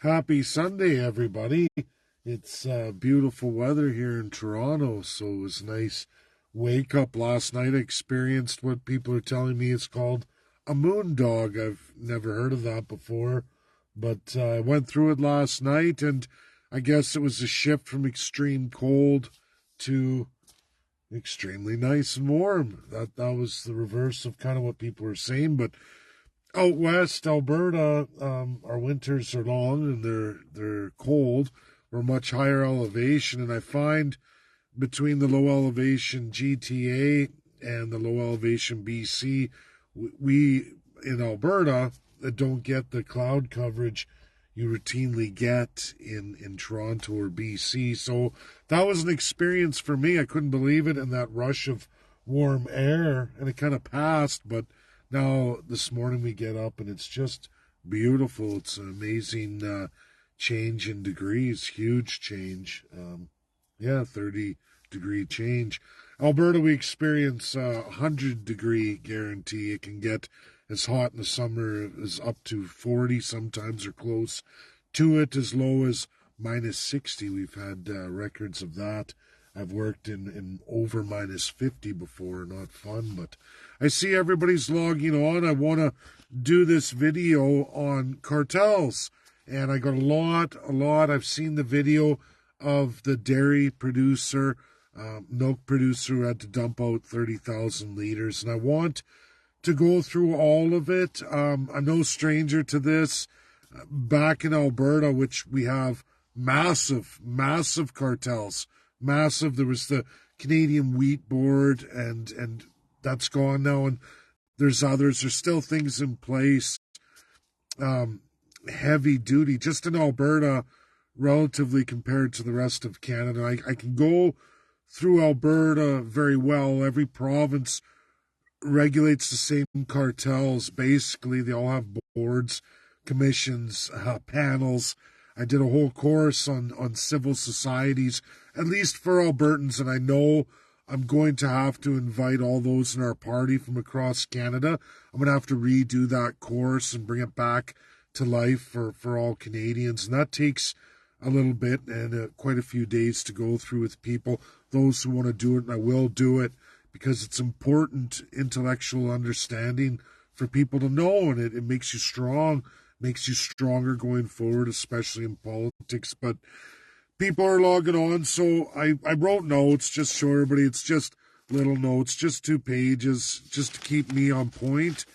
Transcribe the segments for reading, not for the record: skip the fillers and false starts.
Happy Sunday, everybody. It's beautiful weather here in Toronto, so it was a nice wake up last night. I experienced what people are telling me is called a moon dog. I've never heard of that before, but I went through it last night, and I guess it was a shift from extreme cold to extremely nice and warm. That was the reverse of kind of what people were saying, but out west, Alberta, our winters are long and they're cold. We're much higher elevation, and I find between the low elevation GTA and the low elevation BC, we in Alberta don't get the cloud coverage you routinely get in Toronto or BC. So that was an experience for me. I couldn't believe it, and that rush of warm air, and it kind of passed, but now this morning we get up and it's just beautiful. It's an amazing change in degrees, huge change. 30-degree change. Alberta, we experience a 100-degree guarantee. It can get as hot in the summer as up to 40 sometimes, or close to it, as low as minus 60. We've had records of that. I've worked in over minus 50 before, not fun, but I see everybody's logging on. I want to do this video on cartels, and I got a lot. I've seen the video of the dairy producer, milk producer who had to dump out 30,000 liters, and I want to go through all of it. I'm no stranger to this. Back in Alberta, which we have massive cartels. Massive. There was the Canadian Wheat Board, and that's gone now, and there's others. There's still things in place. Heavy duty, just in Alberta, relatively compared to the rest of Canada. I can go through Alberta very well. Every province regulates the same cartels. Basically, they all have boards, commissions, panels. I did a whole course on civil societies, at least for Albertans, and I know I'm going to have to invite all those in our party from across Canada. I'm going to have to redo that course and bring it back to life for all Canadians, and that takes a little bit and quite a few days to go through with people, those who want to do it, and I will do it because it's important intellectual understanding for people to know, and it makes you strong, makes you stronger going forward, especially in politics. But people are logging on, so I wrote notes, just show everybody. It's just little notes, just 2 pages, just to keep me on point,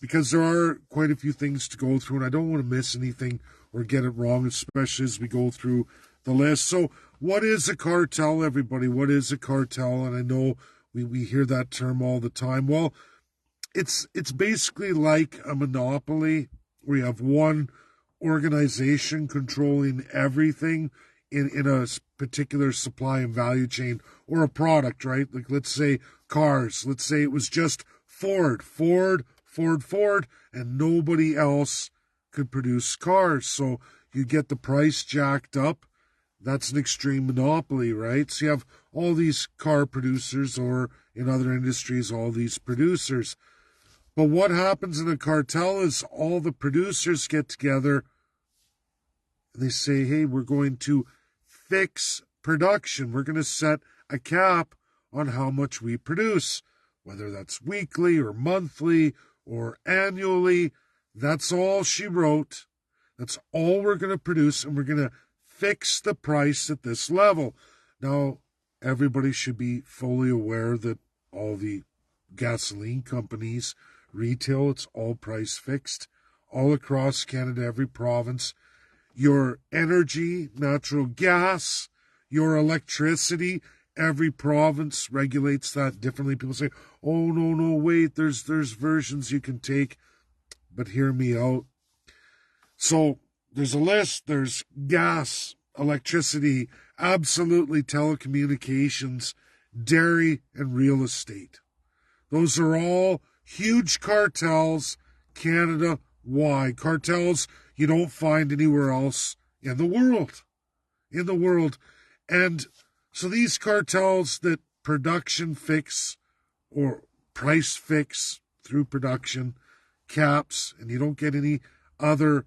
because there are quite a few things to go through, and I don't want to miss anything or get it wrong, especially as we go through the list. So what is a cartel, everybody? What is a cartel? And I know we hear that term all the time. Well, it's basically like a monopoly, where you have one organization controlling everything in a particular supply and value chain, or a product, right? Like, let's say cars. Let's say it was just Ford, and nobody else could produce cars. So you get the price jacked up. That's an extreme monopoly, right? So you have all these car producers, or in other industries, all these producers. But what happens in a cartel is all the producers get together and they say, hey, we're going to fix production. We're going to set a cap on how much we produce, whether that's weekly or monthly or annually. That's all she wrote. That's all we're going to produce, and we're going to fix the price at this level. Now, everybody should be fully aware that all the gasoline companies, retail, it's all price fixed all across Canada, every province. Your energy, natural gas, your electricity, every province regulates that differently. People say, oh, no, wait, there's versions you can take, but hear me out. So there's a list. There's gas, electricity, absolutely telecommunications, dairy, and real estate. Those are all huge cartels, Canada-wide. Cartels you don't find anywhere else in the world. And so these cartels that production fix or price fix through production caps, and you don't get any other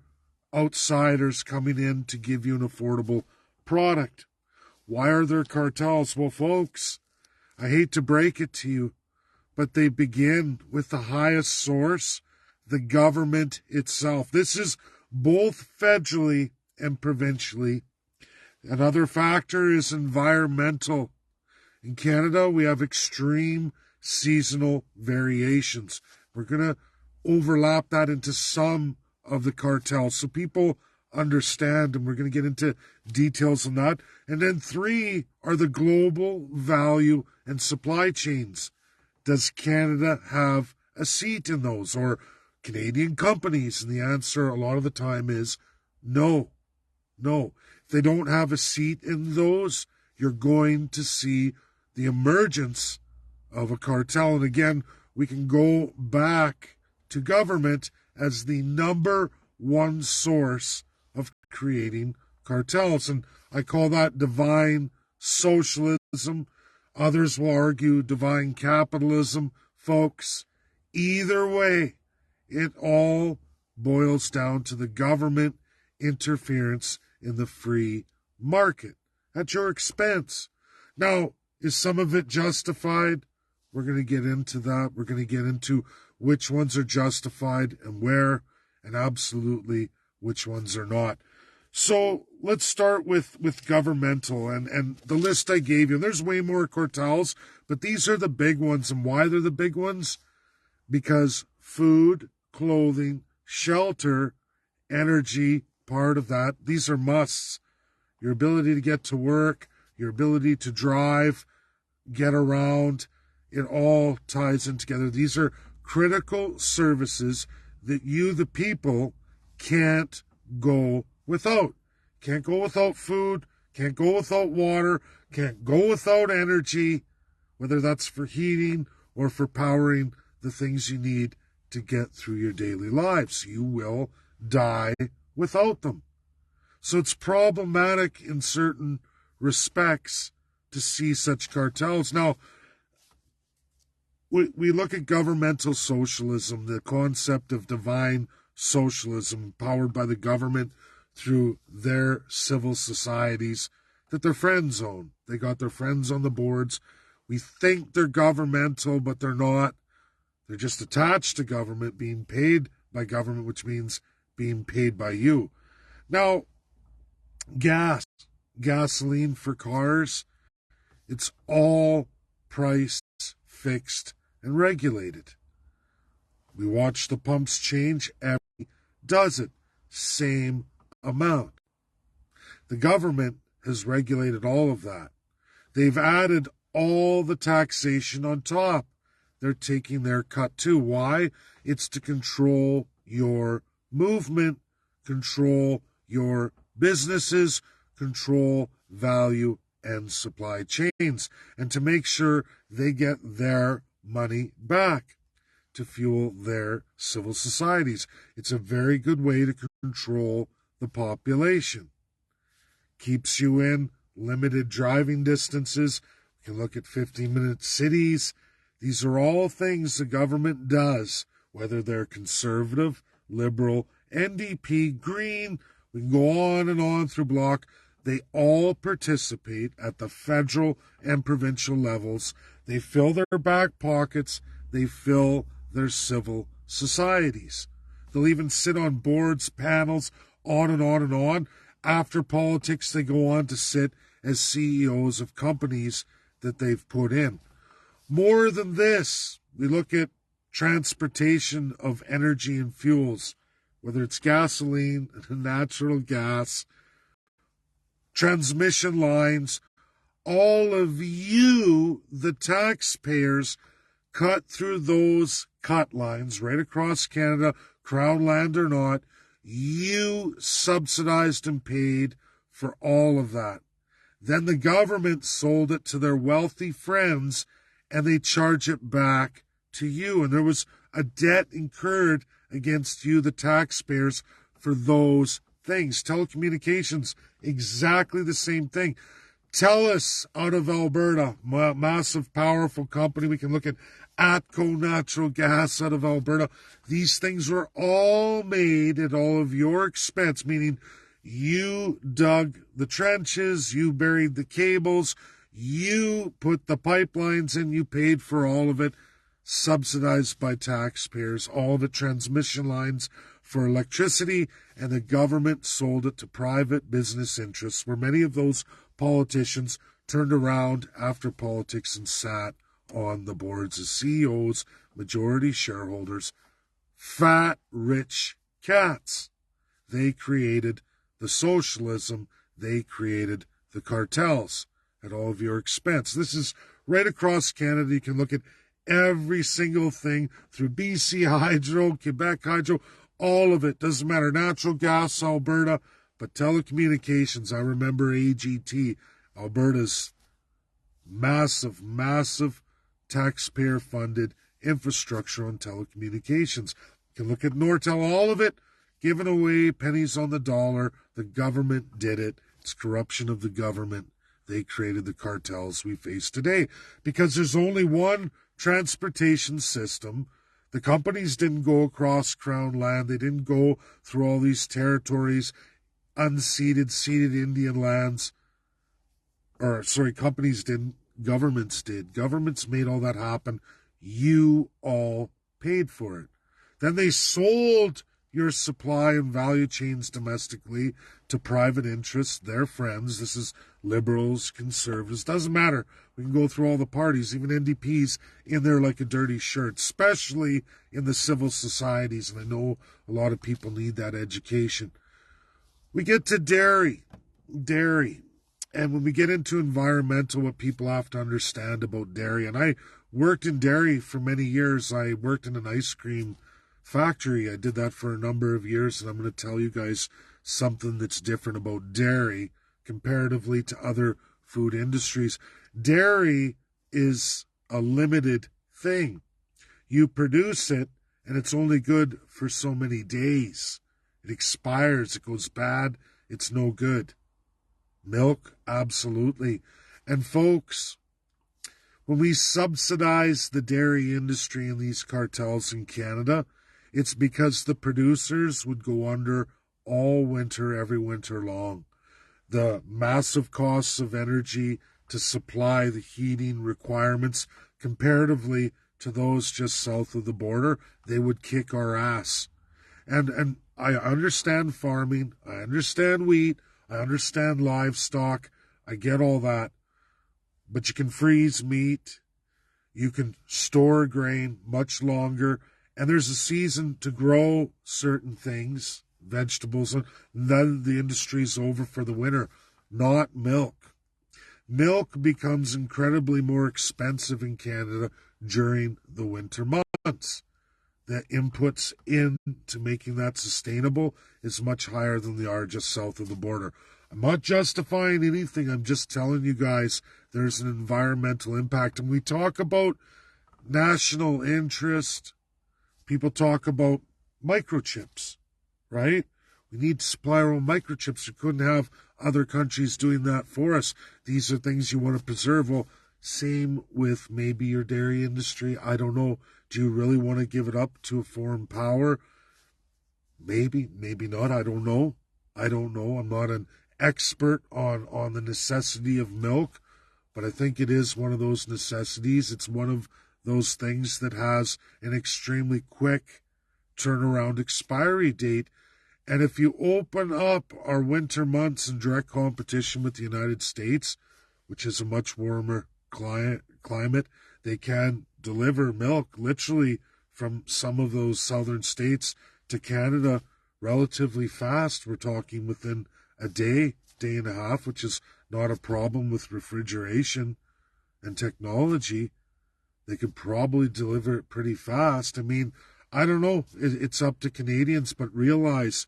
outsiders coming in to give you an affordable product. Why are there cartels? Well, folks, I hate to break it to you, but they begin with the highest source, the government itself. This is both federally and provincially. Another factor is environmental. In Canada, we have extreme seasonal variations. We're going to overlap that into some of the cartels so people understand, and we're going to get into details on that. And then 3 are the global value and supply chains. Does Canada have a seat in those, or Canadian companies? And the answer a lot of the time is no. No. If they don't have a seat in those, you're going to see the emergence of a cartel. And again, we can go back to government as the number one source of creating cartels. And I call that divine socialism. Others will argue divine capitalism. Folks, either way, it all boils down to the government interference in the free market at your expense. Now, is some of it justified? We're going to get into that. We're going to get into which ones are justified and where, and absolutely which ones are not. So let's start with governmental and the list I gave you. There's way more cartels, but these are the big ones. And why they're the big ones? Because food, clothing, shelter, energy, part of that. These are musts. Your ability to get to work, your ability to drive, get around, it all ties in together. These are critical services that you, the people, can't go without. Can't go without food, can't go without water, can't go without energy, whether that's for heating or for powering the things you need to get through your daily lives. You will die without them. So it's problematic in certain respects to see such cartels. Now, we look at governmental socialism, the concept of divine socialism powered by the government through their civil societies that their friends own. They got their friends on the boards. We think they're governmental, but they're not. They're just attached to government, being paid by government, which means being paid by you. Now, gasoline for cars, it's all priced, fixed, and regulated. We watch the pumps change every does it. Same amount. The government has regulated all of that. They've added all the taxation on top. They're taking their cut too. Why? It's to control your movement, control your businesses, control value and supply chains, and to make sure they get their money back to fuel their civil societies. It's a very good way to control the population. Keeps you in limited driving distances. You can look at 15-minute cities. These are all things the government does, whether they're conservative, liberal, NDP, Green. We can go on through block. They all participate at the federal and provincial levels. They fill their back pockets. They fill their civil societies. They'll even sit on boards, panels, on and on and on. After politics, they go on to sit as CEOs of companies that they've put in. More than this, we look at transportation of energy and fuels, whether it's gasoline, natural gas, transmission lines. All of you, the taxpayers, cut through those cut lines right across Canada, Crown land or not. You subsidized and paid for all of that. Then the government sold it to their wealthy friends, and they charge it back to you. And there was a debt incurred against you, the taxpayers, for those things. Telecommunications, exactly the same thing. TELUS out of Alberta, massive, powerful company. We can look at ATCO Natural Gas out of Alberta. These things were all made at all of your expense, meaning you dug the trenches, you buried the cables, you put the pipelines in, you paid for all of it, subsidized by taxpayers, all of it transmission lines for electricity, and the government sold it to private business interests, where many of those politicians turned around after politics and sat on the boards as CEOs, majority shareholders, fat, rich cats. They created the socialism. They created the cartels at all of your expense. This is right across Canada. You can look at every single thing through BC Hydro, Quebec Hydro, all of it. Doesn't matter. Natural gas, Alberta, but telecommunications. I remember AGT, Alberta's massive, massive taxpayer-funded infrastructure on telecommunications. You can look at Nortel, all of it given away, pennies on the dollar. The government did it. It's corruption of the government. They created the cartels we face today because there's only one transportation system. The companies didn't go across Crown land. They didn't go through all these territories, unceded, ceded Indian lands. Companies didn't. Governments did. Governments made all that happen. You all paid for it. Then they sold your supply and value chains domestically to private interests, their friends. This is liberals, conservatives, doesn't matter. We can go through all the parties, even NDPs in there like a dirty shirt, especially in the civil societies. And I know a lot of people need that education. We get to dairy. And when we get into environmental, what people have to understand about dairy, and I worked in dairy for many years. I worked in an ice cream factory. I did that for a number of years, and I'm going to tell you guys something that's different about dairy comparatively to other food industries. Dairy is a limited thing. You produce it, and it's only good for so many days. It expires, it goes bad, it's no good. Milk, absolutely. And folks, when we subsidize the dairy industry in these cartels in Canada, it's because the producers would go under all winter, every winter long. The massive costs of energy to supply the heating requirements comparatively to those just south of the border, they would kick our ass. And I understand farming, I understand wheat, I understand livestock, I get all that. But you can freeze meat, you can store grain much longer, and there's a season to grow certain things, vegetables, and then the industry's over for the winter. Not milk. Milk becomes incredibly more expensive in Canada during the winter months. The inputs into making that sustainable is much higher than they are just south of the border. I'm not justifying anything. I'm just telling you guys there's an environmental impact. And we talk about national interest. People talk about microchips, right? We need to supply our own microchips. We couldn't have other countries doing that for us. These are things you want to preserve. Well, same with maybe your dairy industry. I don't know. Do you really want to give it up to a foreign power? Maybe, maybe not. I don't know. I'm not an expert on the necessity of milk, but I think it is one of those necessities. It's one of those things that has an extremely quick turnaround expiry date. And if you open up our winter months in direct competition with the United States, which is a much warmer climate, they can deliver milk literally from some of those southern states to Canada relatively fast. We're talking within a day and a half, which is not a problem with refrigeration and technology. They could probably deliver it pretty fast. I mean, I don't know. It's up to Canadians, but realize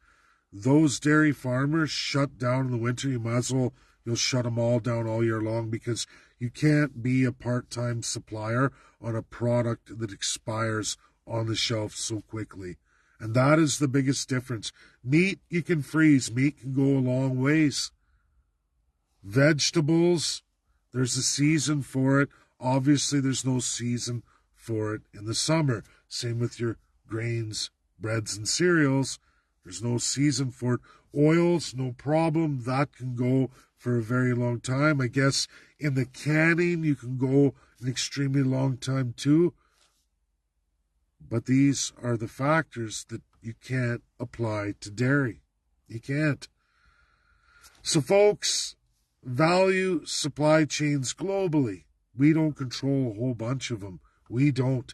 those dairy farmers shut down in the winter. You might as well, you'll shut them all down all year long, because you can't be a part-time supplier on a product that expires on the shelf so quickly. And that is the biggest difference. Meat, you can freeze. Meat can go a long ways. Vegetables, there's a season for it. Obviously, there's no season for it in the summer. Same with your grains, breads, and cereals. There's no season for it. Oils, no problem. That can go for a very long time. I guess in the canning, you can go an extremely long time too. But these are the factors that you can't apply to dairy. You can't. So, folks, value supply chains globally. We don't control a whole bunch of them. We don't.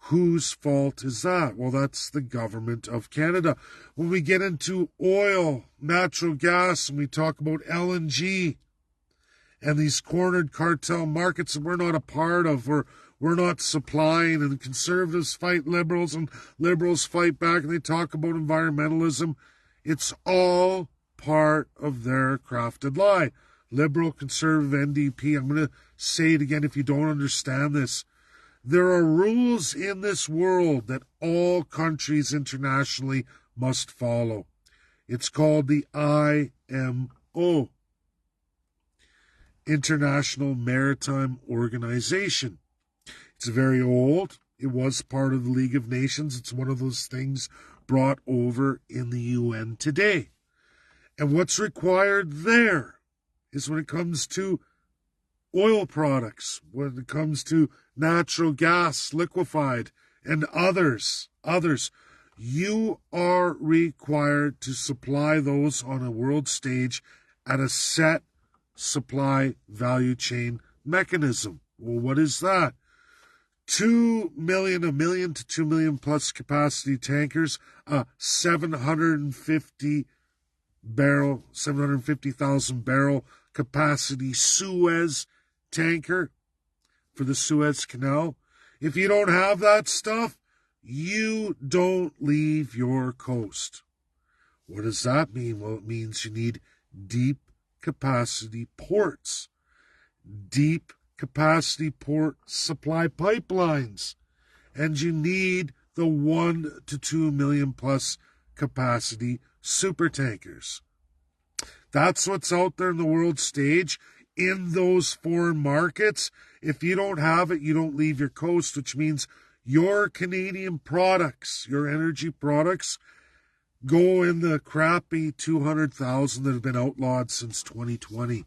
Whose fault is that? Well, that's the government of Canada. When we get into oil, natural gas, and we talk about LNG and these cornered cartel markets that we're not a part of, we're not supplying, and conservatives fight liberals and liberals fight back, and they talk about environmentalism. It's all part of their crafted lie. Liberal, conservative, NDP. I'm going to say it again if you don't understand this. There are rules in this world that all countries internationally must follow. It's called the IMO, International Maritime Organization. It's very old. It was part of the League of Nations. It's one of those things brought over in the UN today. And what's required there is when it comes to oil products, when it comes to natural gas, liquefied, and others, you are required to supply those on a world stage at a set supply value chain mechanism. Well, what is that? 2 million, a million to 2 million plus capacity tankers, 750,000 barrel capacity Suez tanker for the Suez Canal. If you don't have that stuff, you don't leave your coast. What does that mean? Well, it means you need deep capacity ports, deep capacity port supply pipelines, and you need the 1 to 2 million plus capacity super tankers. That's what's out there in the world stage in those foreign markets. If you don't have it, you don't leave your coast, which means your Canadian products, your energy products, go in the crappy 200,000 that have been outlawed since 2020.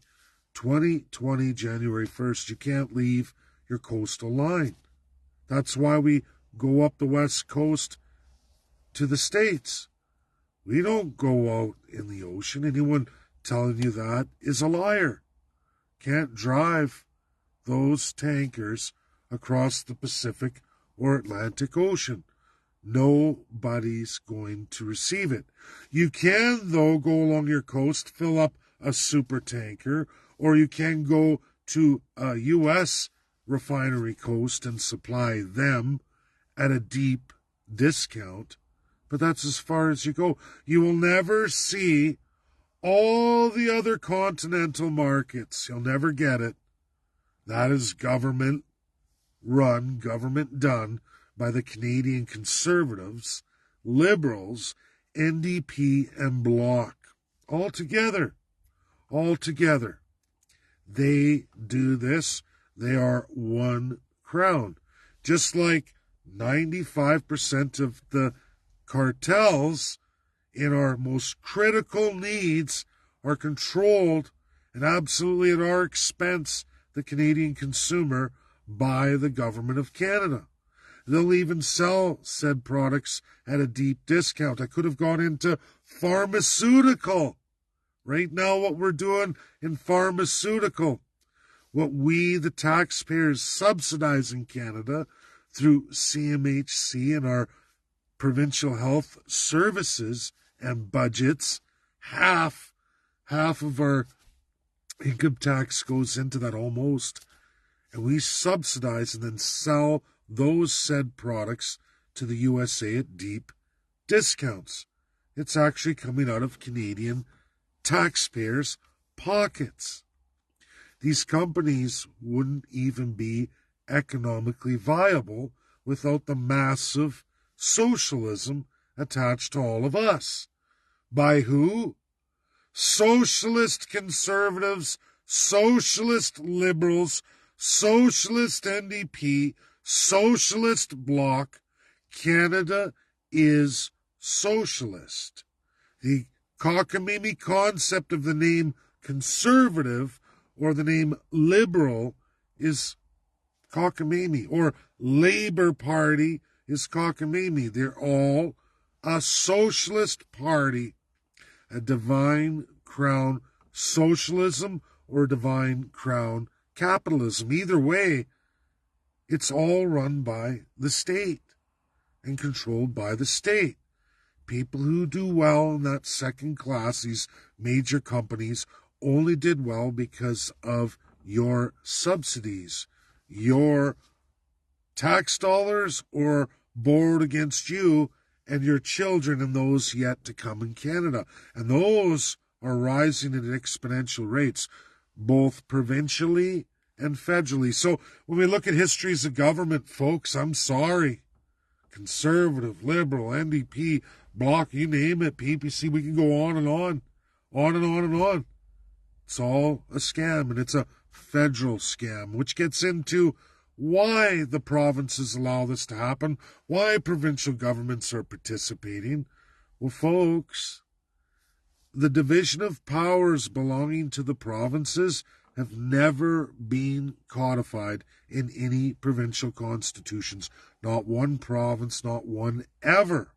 2020, January 1st. You can't leave your coastal line. That's why we go up the West Coast to the States. We don't go out in the ocean. Anyone telling you that is a liar. Can't drive those tankers across the Pacific or Atlantic Ocean. Nobody's going to receive it. You can, though, go along your coast, fill up a super tanker, or you can go to a U.S. refinery coast and supply them at a deep discount. But that's as far as you go. You will never see all the other continental markets. You'll never get it. That is government run, government done by the Canadian Conservatives, Liberals, NDP, and Bloc. All together. They do this. They are one crown. Just like 95% of the cartels in our most critical needs are controlled and absolutely at our expense, the Canadian consumer, by the government of Canada. They'll even sell said products at a deep discount. I could have gone into pharmaceutical. Right now, what we're doing in pharmaceutical, what we, the taxpayers, subsidize in Canada through CMHC and our provincial health services and budgets, half of our income tax goes into that almost. And we subsidize and then sell those said products to the USA at deep discounts. It's actually coming out of Canadian taxpayers' pockets. These companies wouldn't even be economically viable without the massive socialism attached to all of us. By who? socialist conservatives, socialist liberals, socialist NDP, socialist bloc. Canada is socialist. The cockamamie concept of the name conservative or the name liberal is cockamamie, or Labour Party is cockamamie. They're all a socialist party, a divine crown socialism or divine crown capitalism. Either way, it's all run by the state and controlled by the state. People who do well in that second class, these major companies, only did well because of your subsidies, your tax dollars, or borrowed against you and your children and those yet to come in Canada. And those are rising at exponential rates, both provincially and federally. So when we look at histories of government, folks, I'm sorry. Conservative, Liberal, NDP, Bloc, you name it, PPC, we can go on and on and on and on. It's all a scam, and it's a federal scam, which gets into why the provinces allow this to happen, why provincial governments are participating. Well, folks, the division of powers belonging to the provinces have never been codified in any provincial constitutions. Not one province, not one ever,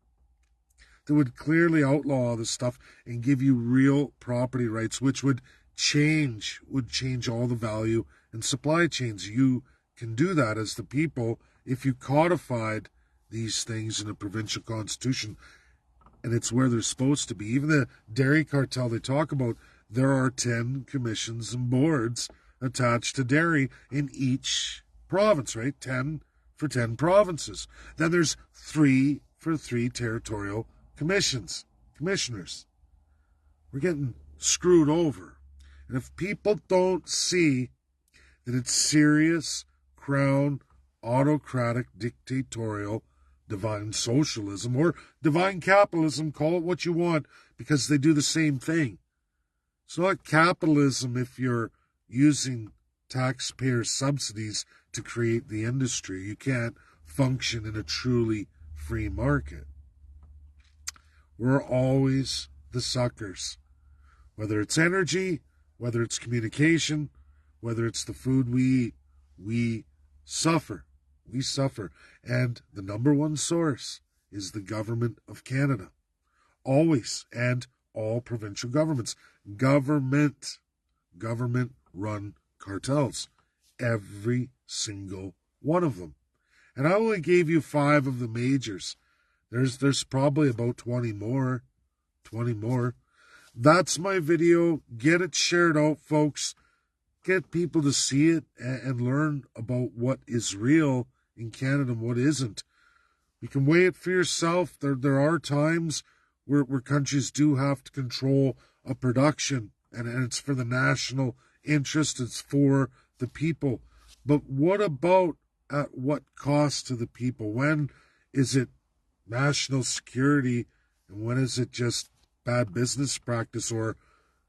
that would clearly outlaw all this stuff and give you real property rights, which would change all the value and supply chains. You can do that as the people if you codified these things in a provincial constitution, and it's where they're supposed to be. Even the dairy cartel they talk about, there are 10 commissions and boards attached to dairy in each province, right? 10 for 10 provinces. Then there's 3 for 3 territorial commissioners. We're getting screwed over. And if people don't see that it's serious, crown, autocratic, dictatorial, divine socialism, or divine capitalism, call it what you want, because they do the same thing. It's not capitalism if you're using taxpayer subsidies to create the industry. You can't function in a truly free market. We're always the suckers. Whether it's energy, whether it's communication, whether it's the food we eat, we suffer. We suffer. And the number one source is the government of Canada. Always. And all provincial governments. Government-run cartels. Every single one of them. And I only gave you 5 of the majors. There's probably about 20 more. That's my video. Get it shared out, folks. Get people to see it and learn about what is real in Canada and what isn't. You can weigh it for yourself. There are times where countries do have to control a production, and it's for the national interest. It's for the people. But what about at what cost to the people? When is it national security, and when is it just bad business practice or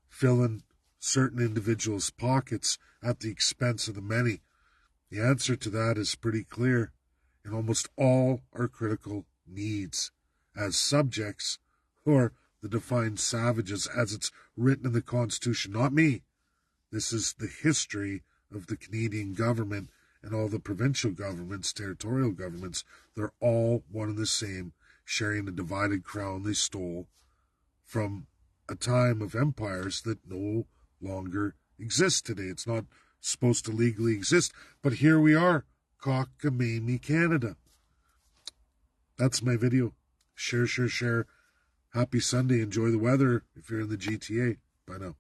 filling certain individuals' pockets at the expense of the many? The answer to that is pretty clear in almost all our critical needs as subjects, or the defined savages as it's written in the Constitution. Not me. This is the history of the Canadian government and all the provincial governments, territorial governments. They're all one and the same, sharing the divided crown they stole from a time of empires that no longer exist today. It's not supposed to legally exist, but here we are, cockamamie Canada. That's my video. Share. Happy Sunday. Enjoy the weather if you're in the GTA. Bye now.